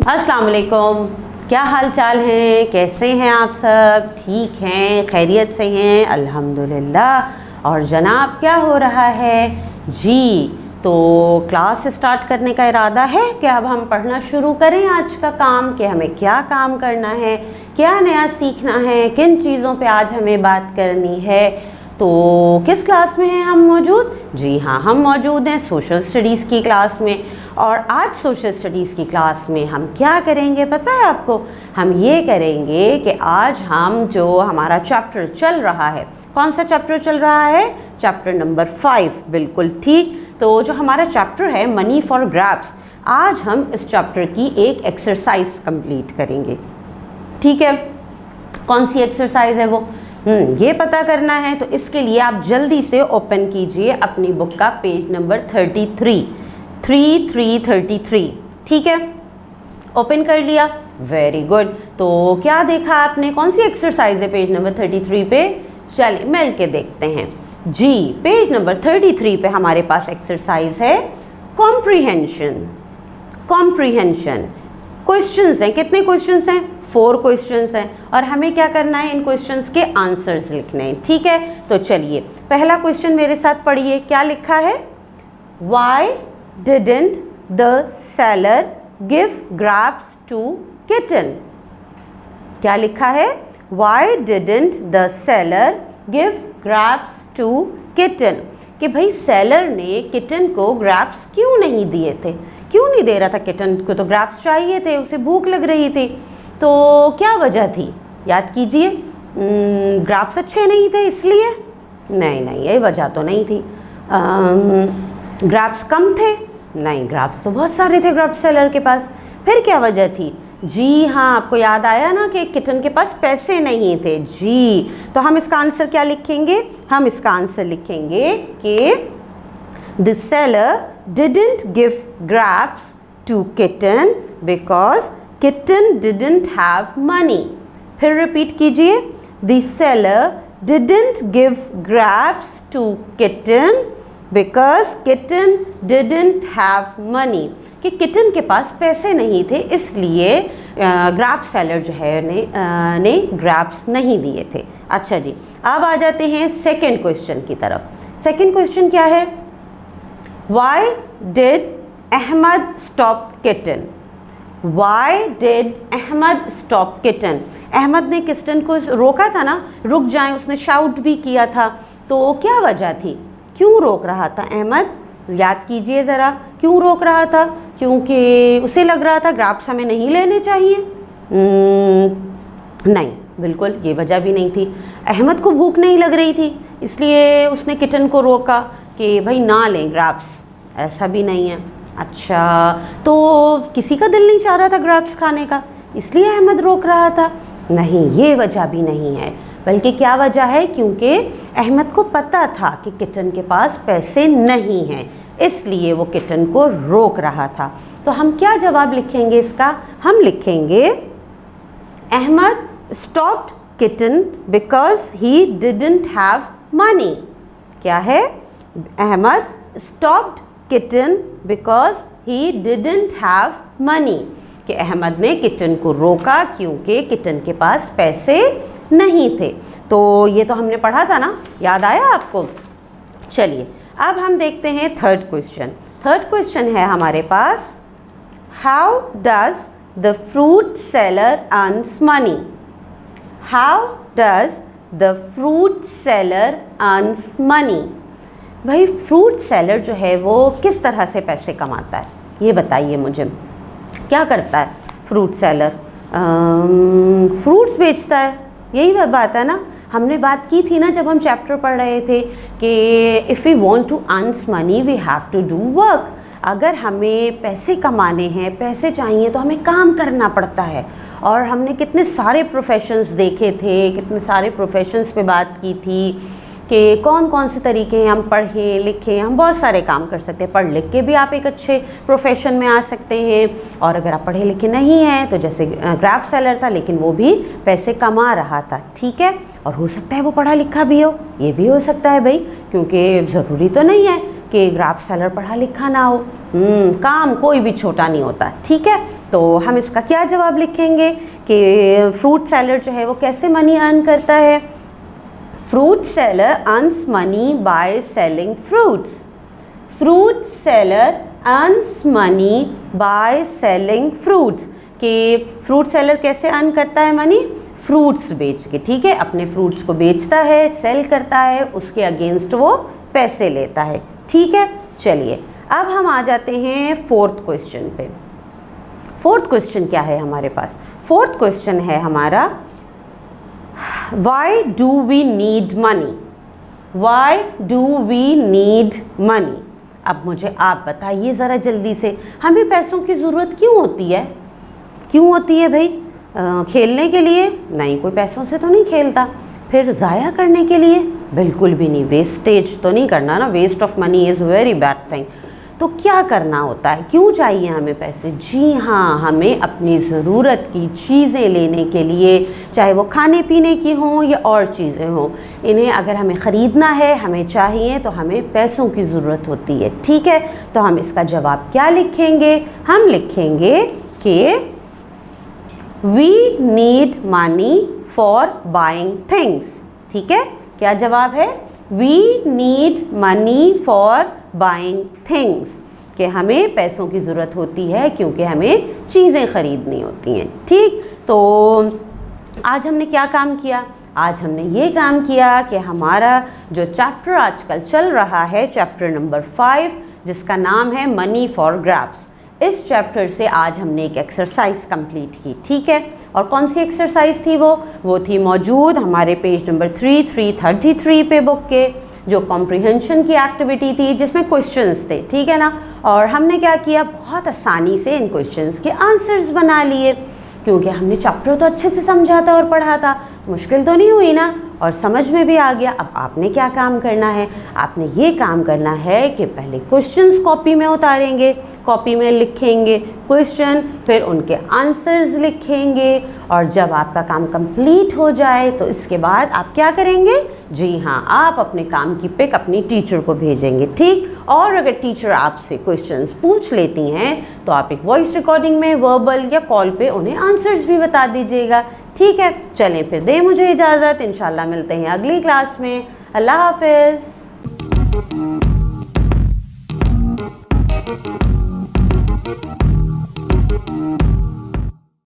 अस्सलाम वालेकुम। क्या हाल चाल हैं, कैसे हैं आप सब? ठीक हैं, खैरियत से हैं? अल्हम्दुलिल्लाह। और जनाब क्या हो रहा है जी? तो क्लास स्टार्ट करने का इरादा है कि अब हम पढ़ना शुरू करें आज का काम, कि हमें क्या काम करना है, क्या नया सीखना है, किन चीज़ों पे आज हमें बात करनी है। तो किस क्लास में हैं हम मौजूद? जी हाँ, हम मौजूद हैं सोशल स्टडीज़ की क्लास में। और आज सोशल स्टडीज़ की क्लास में हम क्या करेंगे पता है आपको? हम ये करेंगे कि आज हम जो हमारा चैप्टर चल रहा है, कौन सा चैप्टर चल रहा है? चैप्टर नंबर 5, बिल्कुल ठीक। तो जो हमारा चैप्टर है मनी फॉर ग्रैब्स, आज हम इस चैप्टर की एक एक्सरसाइज कंप्लीट करेंगे। ठीक है, कौन सी एक्सरसाइज है वो ये पता करना है। तो इसके लिए आप जल्दी से ओपन कीजिए अपनी बुक का पेज नंबर 33। ठीक है, ओपन कर लिया, वेरी गुड। तो क्या देखा आपने, कौन सी एक्सरसाइज है पेज नंबर 33 पे? चलिए मिल के देखते हैं जी। पेज नंबर 33 पे हमारे पास एक्सरसाइज है कॉम्प्रीहेंशन। क्वेश्चंस हैं, कितने क्वेश्चंस हैं? 4 क्वेश्चंस हैं और हमें क्या करना है, इन क्वेश्चंस के आंसर्स लिखने हैं। ठीक है, तो चलिए पहला क्वेश्चन मेरे साथ पढ़िए। क्या लिखा है? Why didn't the seller give grapes to kitten? क्या लिखा है? Why didn't the seller give grapes to kitten? कि भाई सेलर ने किटन को ग्रैप्स क्यों नहीं दिए थे? क्यों नहीं दे रहा था? किटन को तो ग्रैप्स चाहिए थे, उसे भूख लग रही थी। तो क्या वजह थी? याद कीजिए। ग्रैप्स अच्छे नहीं थे इसलिए? नहीं, ये वजह तो नहीं थी। ग्रैप्स कम थे? नहीं, ग्रैप्स तो बहुत सारे थे ग्रैप सेलर के पास। फिर क्या वजह थी? जी हाँ, आपको याद आया ना कि किटन के पास पैसे नहीं थे जी। तो हम इसका आंसर क्या लिखेंगे? हम इसका आंसर लिखेंगे कि the seller didn't give grapes to kitten because kitten didn't have money. फिर रिपीट कीजिए, the seller didn't give grapes to kitten because kitten didn't have money. कि किटन के पास पैसे नहीं थे इसलिए ग्रैप सेलर जो है ने ग्रैप्स नहीं दिए थे। अच्छा जी, अब आ जाते हैं सेकंड क्वेश्चन की तरफ। सेकंड क्वेश्चन क्या है? Why did Ahmed stop kitten? Why did Ahmed stop kitten? Ahmed ने किटन को रोका था ना, रुक जाएं, उसने शाउट भी किया था। तो क्या वजह थी, क्यों रोक रहा था अहमद? याद कीजिए ज़रा, क्यों रोक रहा था? क्योंकि उसे लग रहा था ग्रैप्स हमें नहीं लेने चाहिए? नहीं, बिल्कुल ये वजह भी नहीं थी। अहमद को भूख नहीं लग रही थी इसलिए उसने किटन को रोका कि भाई ना लें ग्रैप्स, ऐसा भी नहीं है। अच्छा, तो किसी का दिल नहीं चाह रहा था ग्रैप्स खाने का इसलिए अहमद रोक रहा था? नहीं, ये वजह भी नहीं है। बल्कि क्या वजह है? क्योंकि अहमद को पता था कि किटन के पास पैसे नहीं हैं इसलिए वो किटन को रोक रहा था। तो हम क्या जवाब लिखेंगे इसका? हम लिखेंगे Ahmed stopped kitten because he didn't have money. क्या है? Ahmed stopped kitten because he didn't have money. कि अहमद ने किटन को रोका क्योंकि किटन के पास पैसे नहीं थे। तो ये तो हमने पढ़ा था ना, याद आया आपको? चलिए अब हम देखते हैं थर्ड क्वेश्चन। थर्ड क्वेश्चन है हमारे पास, how does the fruit seller earns money? How does the fruit seller earns money? भाई फ्रूट सेलर जो है वो किस तरह से पैसे कमाता है, ये बताइए मुझे। क्या करता है फ्रूट सेलर? फ्रूट्स बेचता है, यही बात है ना। हमने बात की थी ना जब हम चैप्टर पढ़ रहे थे कि if we want to earns money we have to do work. अगर हमें पैसे कमाने हैं, पैसे चाहिए तो हमें काम करना पड़ता है। और हमने कितने सारे प्रोफेशंस देखे थे, कितने सारे प्रोफेशंस पे बात की थी कि कौन कौन से तरीके हैं, हम पढ़ें लिखें, हम बहुत सारे काम कर सकते हैं। पढ़ लिख के भी आप एक अच्छे प्रोफेशन में आ सकते हैं। और अगर आप पढ़े लिखे नहीं हैं तो जैसे ग्रैप सेलर था लेकिन वो भी पैसे कमा रहा था, ठीक है। और हो सकता है वो पढ़ा लिखा भी हो, ये भी हो सकता है भाई, क्योंकि ज़रूरी तो नहीं है कि ग्रैप सेलर पढ़ा लिखा ना हो। काम कोई भी छोटा नहीं होता, ठीक है। तो हम इसका क्या जवाब लिखेंगे कि फ्रूट सेलर जो है वो कैसे मनी अर्न करता है? Fruit seller earns money by selling fruits. Fruit seller earns money by selling fruits. कि फ्रूट सेलर कैसे अर्न करता है मनी? फ्रूट्स बेच के, ठीक है, अपने फ्रूट्स को बेचता है, सेल करता है, उसके अगेंस्ट वो पैसे लेता है, ठीक है। चलिए अब हम आ जाते हैं फोर्थ क्वेश्चन पे। फोर्थ क्वेश्चन क्या है हमारे पास? फोर्थ क्वेश्चन है हमारा why do we need money? Why do we need money? अब मुझे आप बताइए ज़रा जल्दी से, हमें पैसों की ज़रूरत क्यों होती है? क्यों होती है भाई? खेलने के लिए? नहीं, कोई पैसों से तो नहीं खेलता। फिर ज़ाया करने के लिए? बिल्कुल भी नहीं, वेस्टेज तो नहीं करना ना, waste of money is very bad thing. तो क्या करना होता है? क्यों चाहिए हमें पैसे? जी हाँ, हमें अपनी ज़रूरत की चीज़ें लेने के लिए, चाहे वो खाने पीने की हों या और चीज़ें हों, इन्हें अगर हमें ख़रीदना है, हमें चाहिए, तो हमें पैसों की ज़रूरत होती है, ठीक है। तो हम इसका जवाब क्या लिखेंगे? हम लिखेंगे कि we need money for buying things, ठीक है। क्या जवाब है? We need money for buying things, कि हमें पैसों की ज़रूरत होती है क्योंकि हमें चीज़ें ख़रीदनी होती हैं, ठीक। तो आज हमने क्या काम किया? आज हमने ये काम किया कि हमारा जो चैप्टर आजकल चल रहा है, चैप्टर नंबर 5, जिसका नाम है मनी फॉर ग्रैब्स, इस चैप्टर से आज हमने एक एक्सरसाइज कंप्लीट की, ठीक है। और कौन सी एक्सरसाइज थी वो थी मौजूद हमारे पेज नंबर 333 पे बुक के, जो कॉम्प्रिहेंशन की एक्टिविटी थी, जिसमें क्वेश्चंस थे, ठीक है ना। और हमने क्या किया, बहुत आसानी से इन क्वेश्चंस के आंसर्स बना लिए, क्योंकि हमने चैप्टर तो अच्छे से समझा था और पढ़ा था, मुश्किल तो नहीं हुई ना, और समझ में भी आ गया। अब आपने क्या काम करना है? आपने ये काम करना है कि पहले क्वेश्चंस कॉपी में उतारेंगे, कॉपी में लिखेंगे क्वेश्चन, फिर उनके आंसर्स लिखेंगे, और जब आपका काम कंप्लीट हो जाए तो इसके बाद आप क्या करेंगे? जी हाँ, आप अपने काम की पिक अपनी टीचर को भेजेंगे, ठीक। और अगर टीचर आपसे क्वेश्चंस पूछ लेती हैं तो आप एक वॉइस रिकॉर्डिंग में, वर्बल या कॉल पे उन्हें आंसर्स भी बता दीजिएगा, ठीक है। चलें फिर दें मुझे इजाज़त, इंशाल्लाह मिलते हैं अगली क्लास में। अल्लाह हाफ़िज़।